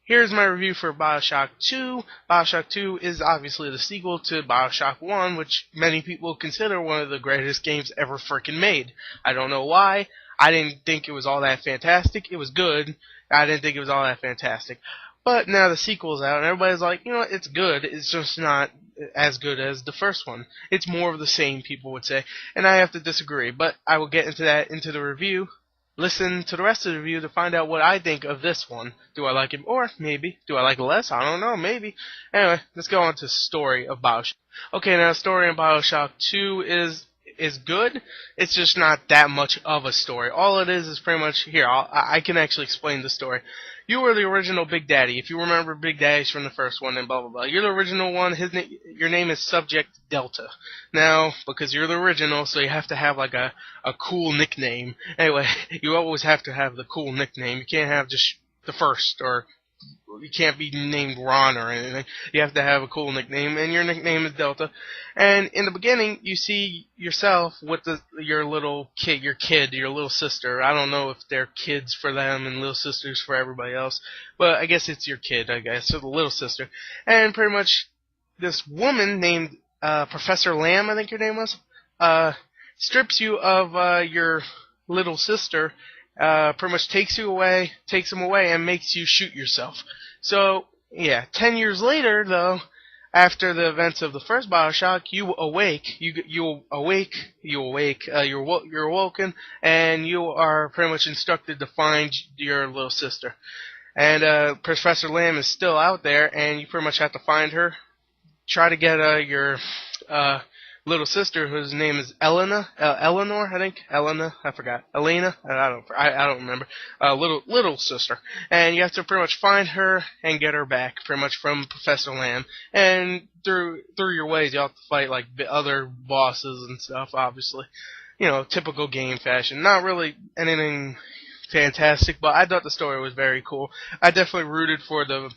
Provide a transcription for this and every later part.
Here's my review for Bioshock 2. Bioshock 2 is obviously the sequel to Bioshock 1, which many people consider one of the greatest games ever freaking made. I don't know why. I didn't think it was all that fantastic. It was good. I didn't think it was all that fantastic. But now the sequel's out, and everybody's like, you know what, it's good. It's just not as good as the first one. It's more of the same, people would say. And I have to disagree. But I will get into that into the review. Listen to the rest of the review to find out what I think of this one. Do I like it more? Maybe. Do I like it less? I don't know. Maybe. Anyway, let's go on to the story of Bioshock. Okay, now the story in Bioshock 2 is good. It's just not that much of a story. All it is pretty much here. I can actually explain the story. You were the original Big Daddy. If you remember Big Daddy's from the first one and blah blah blah. You're the original one. Your name is Subject Delta. Now, because you're the original, so you have to have like a cool nickname. Anyway, you always have to have the cool nickname. You can't have just the first, or you can't be named Ron or anything. You have to have a cool nickname, and your nickname is Delta. And in the beginning, you see yourself with your little kid, your little sister. I don't know if they're kids for them and little sisters for everybody else, but I guess it's your kid, I guess, so the little sister. And pretty much this woman named Professor Lamb, I think her name was, strips you of your little sister, pretty much takes him away, and makes you shoot yourself. So, yeah, 10 years later, though, after the events of the first Bioshock, you awake, you're awoken, and you are pretty much instructed to find your little sister. And Professor Lamb is still out there, and you pretty much have to find her, try to get your little sister, whose name is Eleanor, I think. I forgot. Elena, I don't remember. Little sister, and you have to pretty much find her and get her back, pretty much from Professor Lamb. And through your ways, you have to fight like other bosses and stuff. Obviously, typical game fashion. Not really anything fantastic, but I thought the story was very cool. I definitely rooted for the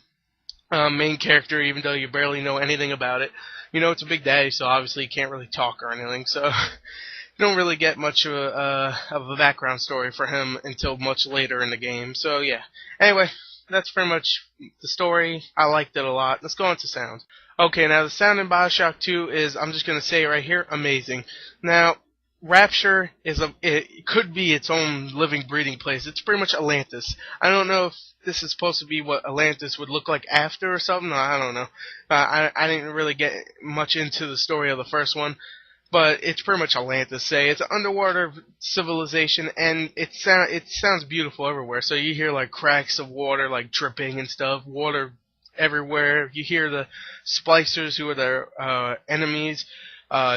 main character, even though you barely know anything about it. It's a Big Daddy, so obviously you can't really talk or anything, so you don't really get much of a background story for him until much later in the game. So yeah. Anyway, that's pretty much the story. I liked it a lot. Let's go on to sound. Okay, now the sound in Bioshock 2 is, I'm just going to say it right here, amazing. Now, Rapture it could be its own living, breathing place. It's pretty much Atlantis. I don't know if this is supposed to be what Atlantis would look like after or something. I don't know. I didn't really get much into the story of the first one, but it's pretty much Atlantis. It's an underwater civilization, and it sounds beautiful everywhere. So you hear like cracks of water, like dripping and stuff, water everywhere. You hear the splicers, who are their enemies,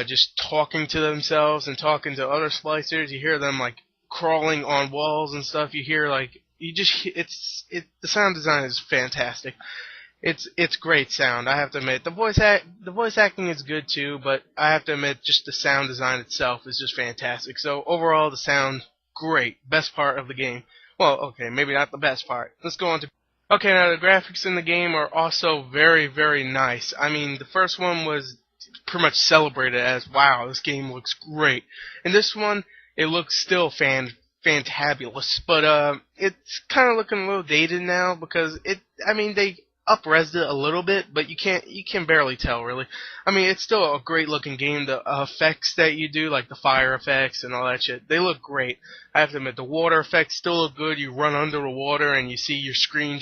just talking to themselves and talking to other splicers. You hear them like crawling on walls and stuff. You hear like the sound design is fantastic. It's great sound, I have to admit. The voice acting is good too, but I have to admit just the sound design itself is just fantastic. So overall, the sound great, best part of the game. Well, okay, maybe not the best part. Let's go on to. Okay, now the graphics in the game are also very, very nice. I mean, the first one was pretty much celebrated as, wow, this game looks great. And this one, it looks still fantabulous, but it's kind of looking a little dated now because they up-resed it a little bit, but you can barely tell really. I mean, it's still a great looking game. The effects that you do, like the fire effects and all that shit, they look great. I have to admit, the water effects still look good. You run under the water and you see your screen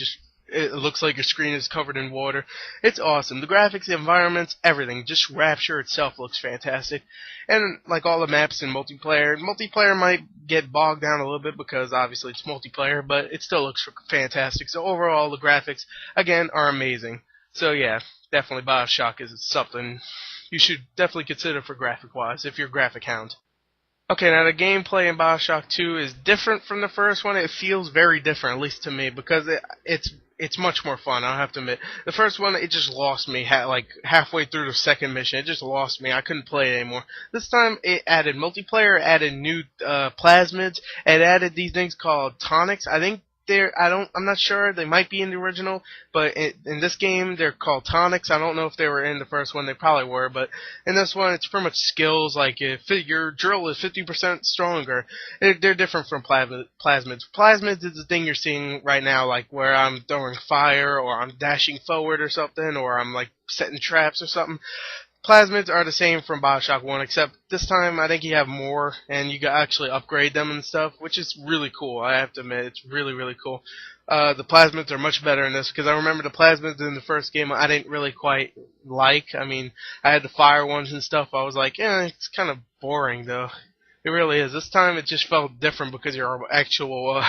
it looks like your screen is covered in water. It's awesome. The graphics, the environments, everything. Just Rapture itself looks fantastic. And like all the maps in multiplayer might get bogged down a little bit because obviously it's multiplayer, but it still looks fantastic. So overall, the graphics, again, are amazing. So yeah, definitely Bioshock is something you should definitely consider for graphic-wise if you're a graphic hound. Okay, now the gameplay in Bioshock 2 is different from the first one. It feels very different, at least to me, because it's much more fun, I'll have to admit. The first one, it just lost me, like halfway through the second mission. It just lost me. I couldn't play it anymore. This time, it added multiplayer, added new plasmids, it added these things called tonics. I think I'm not sure. They might be in the original, but in this game they're called tonics. I don't know if they were in the first one. They probably were, but in this one it's pretty much skills. Like if your drill is 50% stronger, they're different from plasmids. Plasmids is the thing you're seeing right now, like where I'm throwing fire or I'm dashing forward or something, or I'm like setting traps or something. Plasmids are the same from Bioshock 1, except this time I think you have more, and you can actually upgrade them and stuff, which is really cool. I have to admit, it's really, really cool. The plasmids are much better in this, because I remember the plasmids in the first game I didn't really quite like. I mean, I had the fire ones and stuff. I was like, it's kind of boring, though. It really is. This time it just felt different because you're an actual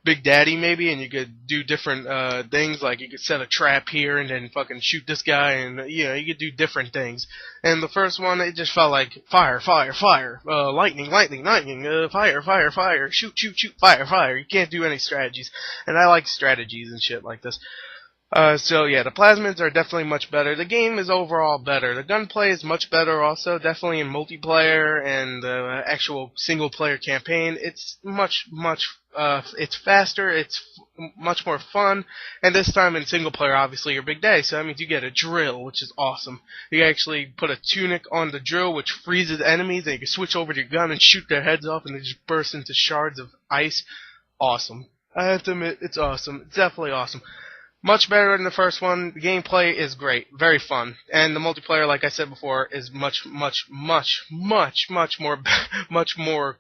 Big Daddy maybe, and you could do different things, like you could set a trap here and then fucking shoot this guy, and you could do different things. And the first one, it just felt like fire, fire, fire, lightning, lightning, lightning, fire, fire, fire, shoot, shoot, shoot, fire, fire. You can't do any strategies, and I like strategies and shit like this. So yeah, the plasmids are definitely much better. The game is overall better. The gunplay is much better also, definitely in multiplayer and actual single player campaign. It's much, it's faster, it's much more fun, and this time in single player, obviously, you're Big Daddy, so that means you get a drill, which is awesome. You can actually put a tunic on the drill, which freezes enemies, and you can switch over to your gun and shoot their heads off, and they just burst into shards of ice. Awesome. I have to admit, it's awesome. It's definitely awesome. Much better than the first one. The gameplay is great, very fun, and the multiplayer, like I said before, is much more, much more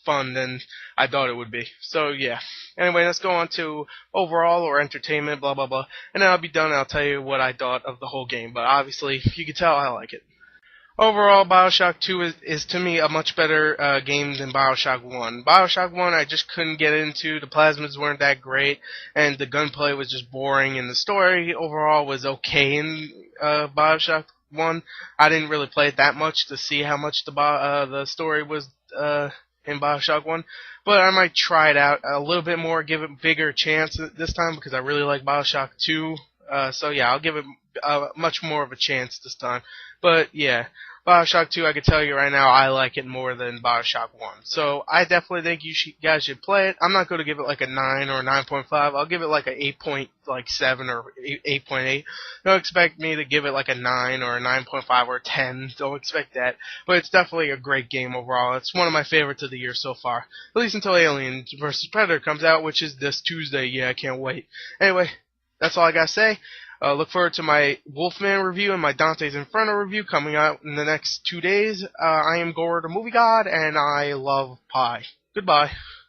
fun than I thought it would be. So yeah. Anyway, let's go on to overall or entertainment, blah blah blah, and then I'll be done. And I'll tell you what I thought of the whole game. But obviously, you can tell I like it. Overall, Bioshock 2 is to me a much better game than Bioshock 1. Bioshock 1 I just couldn't get into, the plasmids weren't that great, and the gunplay was just boring, and the story overall was okay in Bioshock 1. I didn't really play it that much to see how much the story was in Bioshock 1, but I might try it out a little bit more, give it a bigger chance this time, because I really like Bioshock 2. So yeah, I'll give it much more of a chance this time. But yeah, Bioshock 2, I can tell you right now, I like it more than Bioshock 1. So I definitely think guys should play it. I'm not going to give it like a 9 or a 9.5. I'll give it like a 8.7 or 8.8. Don't expect me to give it like a 9 or a 9.5 or a 10. Don't expect that. But it's definitely a great game overall. It's one of my favorites of the year so far. At least until Alien vs. Predator comes out, which is this Tuesday. Yeah, I can't wait. Anyway, that's all I got to say. Look forward to my Wolfman review and my Dante's Inferno review coming out in the next 2 days. I am Gore the Movie God, and I love pie. Goodbye.